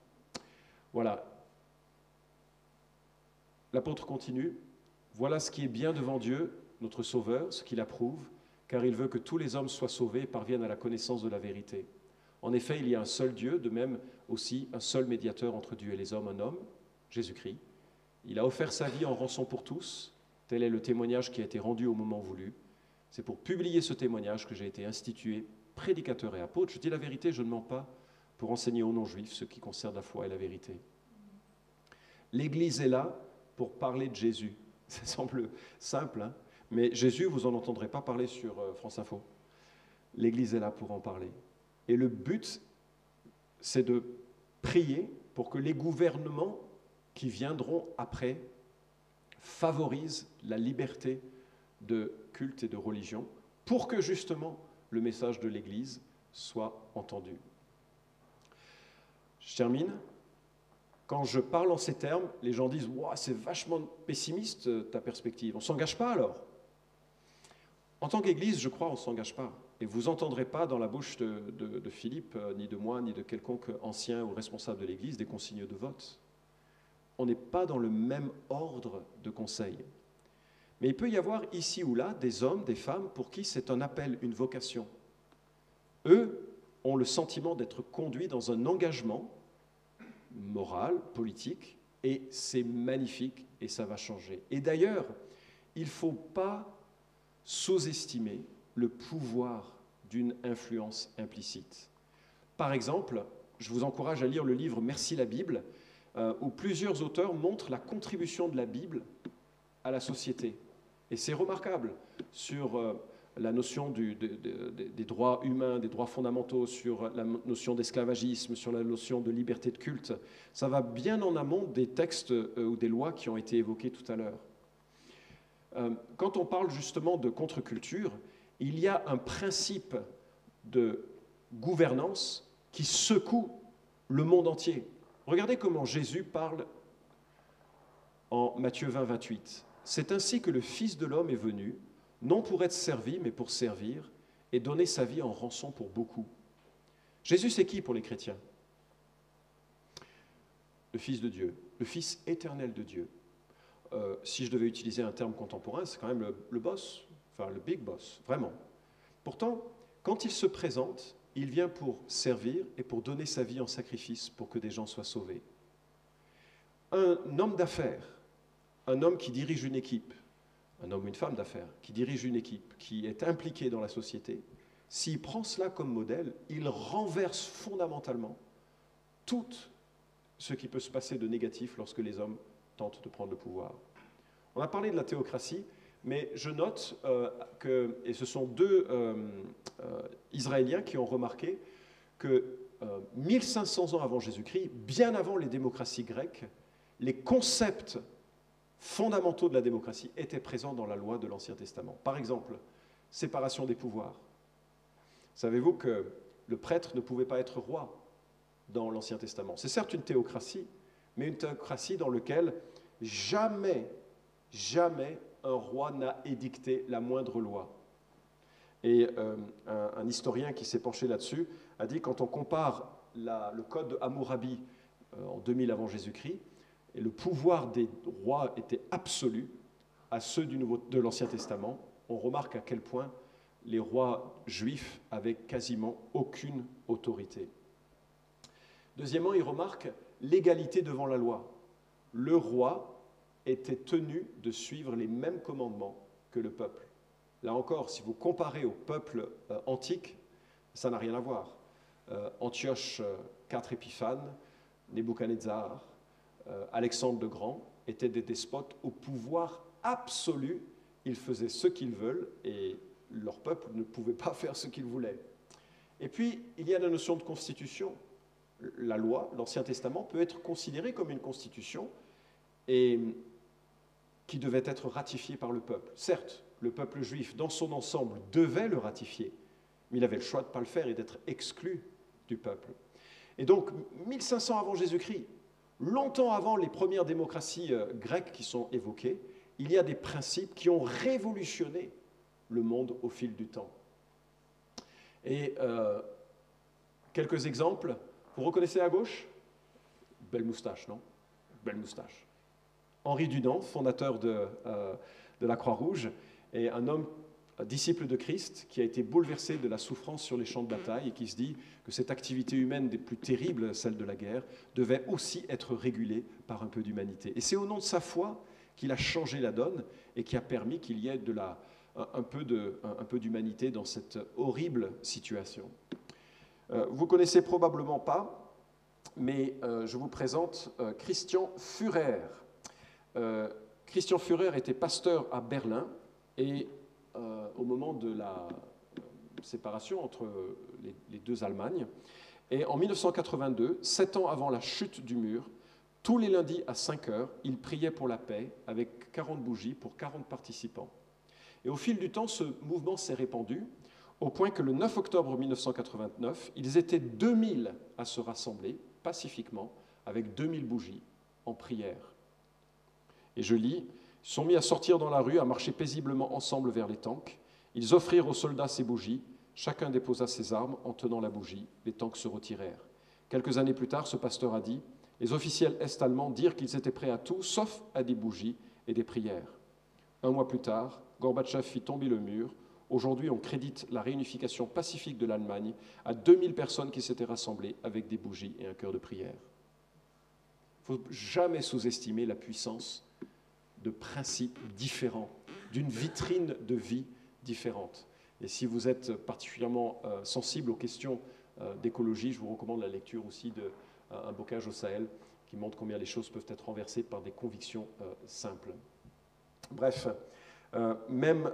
Voilà. L'apôtre continue. Voilà ce qui est bien devant Dieu, notre Sauveur, ce qu'il approuve, car il veut que tous les hommes soient sauvés et parviennent à la connaissance de la vérité. En effet, il y a un seul Dieu, de même aussi un seul médiateur entre Dieu et les hommes, un homme, Jésus-Christ. Il a offert sa vie en rançon pour tous. Tel est le témoignage qui a été rendu au moment voulu. C'est pour publier ce témoignage que j'ai été institué prédicateur et apôtre. Je dis la vérité, je ne mens pas, pour enseigner aux non-juifs ce qui concerne la foi et la vérité. L'Église est là pour parler de Jésus. Ça semble simple, hein, mais Jésus, vous n'en entendrez pas parler sur France Info. L'Église est là pour en parler. Et le but, c'est de prier pour que les gouvernements qui viendront après favorisent la liberté de culte et de religion, pour que justement le message de l'Église soit entendu. Je termine. Quand je parle en ces termes, les gens disent « Wow, c'est vachement pessimiste ta perspective, on ne s'engage pas alors ?» En tant qu'Église, je crois, on ne s'engage pas. Et vous n'entendrez pas dans la bouche de Philippe, ni de moi, ni de quelconque ancien ou responsable de l'Église, des consignes de vote. On n'est pas dans le même ordre de conseil. Mais il peut y avoir ici ou là des hommes, des femmes, pour qui c'est un appel, une vocation. Eux ont le sentiment d'être conduits dans un engagement moral, politique, et c'est magnifique et ça va changer. Et d'ailleurs, il ne faut pas sous-estimer le pouvoir d'une influence implicite. Par exemple, je vous encourage à lire le livre « Merci la Bible », où plusieurs auteurs montrent la contribution de la Bible à la société. Et c'est remarquable sur la notion des droits humains, des droits fondamentaux, sur la notion d'esclavagisme, sur la notion de liberté de culte. Ça va bien en amont des textes ou des lois qui ont été évoqués tout à l'heure. Quand on parle justement de contre-culture, il y a un principe de gouvernance qui secoue le monde entier. Regardez comment Jésus parle en Matthieu 20, 28. « C'est ainsi que le Fils de l'homme est venu, non pour être servi, mais pour servir, et donner sa vie en rançon pour beaucoup. » Jésus, c'est qui pour les chrétiens? Le Fils de Dieu, le Fils éternel de Dieu. Si je devais utiliser un terme contemporain, c'est quand même le boss, enfin le big boss, vraiment. Pourtant, quand il se présente, il vient pour servir et pour donner sa vie en sacrifice pour que des gens soient sauvés. Un homme d'affaires, un homme qui dirige une équipe, un homme ou une femme d'affaires qui dirige une équipe, qui est impliqué dans la société, s'il prend cela comme modèle, il renverse fondamentalement tout ce qui peut se passer de négatif lorsque les hommes tentent de prendre le pouvoir. On a parlé de la théocratie, mais je note que, et ce sont deux Israéliens qui ont remarqué que 1500 ans avant Jésus-Christ, bien avant les démocraties grecques, les concepts fondamentaux de la démocratie étaient présents dans la loi de l'Ancien Testament. Par exemple, séparation des pouvoirs. Savez-vous que le prêtre ne pouvait pas être roi dans l'Ancien Testament? C'est certes une théocratie, mais une théocratie dans laquelle jamais un roi n'a édicté la moindre loi. Et un historien qui s'est penché là-dessus a dit, quand on compare le code de Hammurabi en 2000 avant Jésus-Christ, et le pouvoir des rois était absolu à ceux de l'Ancien Testament, on remarque à quel point les rois juifs avaient quasiment aucune autorité. Deuxièmement, il remarque l'égalité devant la loi. Le roi était tenu de suivre les mêmes commandements que le peuple. Là encore, si vous comparez au peuple antique, ça n'a rien à voir. Antioche IV Épiphane, Nebuchadnezzar, Alexandre le Grand étaient des despotes au pouvoir absolu. Ils faisaient ce qu'ils veulent et leur peuple ne pouvait pas faire ce qu'il voulait. Et puis, il y a la notion de constitution. La loi, l'Ancien Testament, peut être considéré comme une constitution et qui devait être ratifiée par le peuple. Certes, le peuple juif, dans son ensemble, devait le ratifier, mais il avait le choix de ne pas le faire et d'être exclu du peuple. Et donc, 1500 avant Jésus-Christ, longtemps avant les premières démocraties grecques qui sont évoquées, il y a des principes qui ont révolutionné le monde au fil du temps. Et quelques exemples. Vous reconnaissez à gauche? Belle moustache, non? Belle moustache. Henri Dunant, fondateur de la Croix-Rouge, est un homme, un disciple de Christ, qui a été bouleversé de la souffrance sur les champs de bataille et qui se dit que cette activité humaine des plus terribles, celle de la guerre, devait aussi être régulée par un peu d'humanité. Et c'est au nom de sa foi qu'il a changé la donne et qui a permis qu'il y ait un peu d'humanité dans cette horrible situation. Vous ne connaissez probablement pas, mais je vous présente Christian Führer. Christian Führer était pasteur à Berlin et au moment de la séparation entre les deux Allemagnes, Et en 1982, 7 ans avant la chute du mur, tous les lundis à 5 heures, ils priaient pour la paix avec 40 bougies pour 40 participants. Et au fil du temps, ce mouvement s'est répandu au point que le 9 octobre 1989, ils étaient 2000 à se rassembler pacifiquement avec 2000 bougies en prière. Et je lis, ils sont mis à sortir dans la rue, à marcher paisiblement ensemble vers les tanks. Ils offrirent aux soldats ces bougies. Chacun déposa ses armes en tenant la bougie. Les tanks se retirèrent. Quelques années plus tard, ce pasteur a dit, les officiels est-allemands dirent qu'ils étaient prêts à tout, sauf à des bougies et des prières. 1 mois plus tard, Gorbatchev fit tomber le mur. Aujourd'hui, on crédite la réunification pacifique de l'Allemagne à 2000 personnes qui s'étaient rassemblées avec des bougies et un cœur de prière. Il ne faut jamais sous-estimer la puissance de principes différents, d'une vitrine de vie différente. Et si vous êtes particulièrement sensible aux questions d'écologie, je vous recommande la lecture aussi d'un bocage au Sahel qui montre combien les choses peuvent être renversées par des convictions simples. Bref, même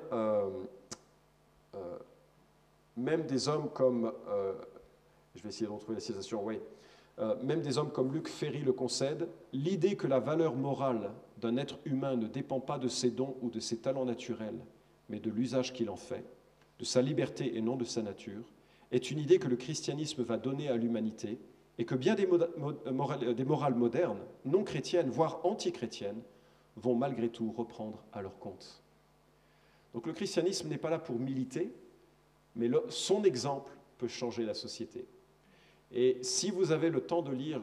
des hommes comme, je vais essayer de retrouver la citation, oui, même des hommes comme Luc Ferry le concèdent, l'idée que la valeur morale d'un être humain ne dépend pas de ses dons ou de ses talents naturels, mais de l'usage qu'il en fait, de sa liberté et non de sa nature, est une idée que le christianisme va donner à l'humanité et que bien des morales modernes, non chrétiennes, voire anti-chrétiennes, vont malgré tout reprendre à leur compte. Donc le christianisme n'est pas là pour militer, mais son exemple peut changer la société. Et si vous avez le temps de lire,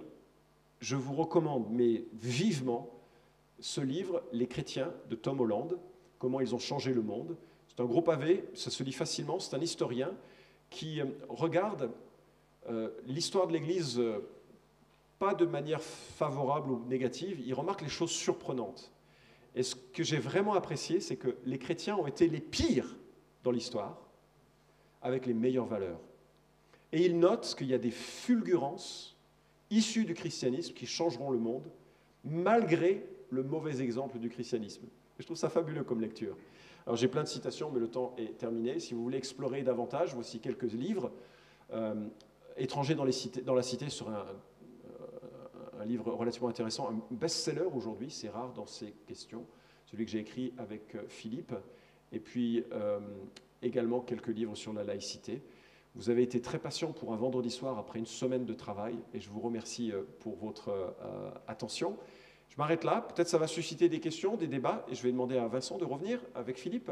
je vous recommande, mais vivement, ce livre, Les chrétiens, de Tom Holland, comment ils ont changé le monde. C'est un gros pavé, ça se lit facilement, c'est un historien qui regarde l'histoire de l'Église pas de manière favorable ou négative, il remarque les choses surprenantes. Et ce que j'ai vraiment apprécié, c'est que les chrétiens ont été les pires dans l'histoire, avec les meilleures valeurs. Et il note qu'il y a des fulgurances issues du christianisme qui changeront le monde, malgré le mauvais exemple du christianisme. Et je trouve ça fabuleux comme lecture. Alors j'ai plein de citations, mais le temps est terminé. Si vous voulez explorer davantage, voici quelques livres. Étrangers dans la cité sur un livre relativement intéressant, un best-seller aujourd'hui, c'est rare dans ces questions, celui que j'ai écrit avec Philippe, et puis également quelques livres sur la laïcité. Vous avez été très patient pour un vendredi soir après une semaine de travail, et je vous remercie pour votre attention. Je m'arrête là, peut-être ça va susciter des questions, des débats, et je vais demander à Vincent de revenir avec Philippe.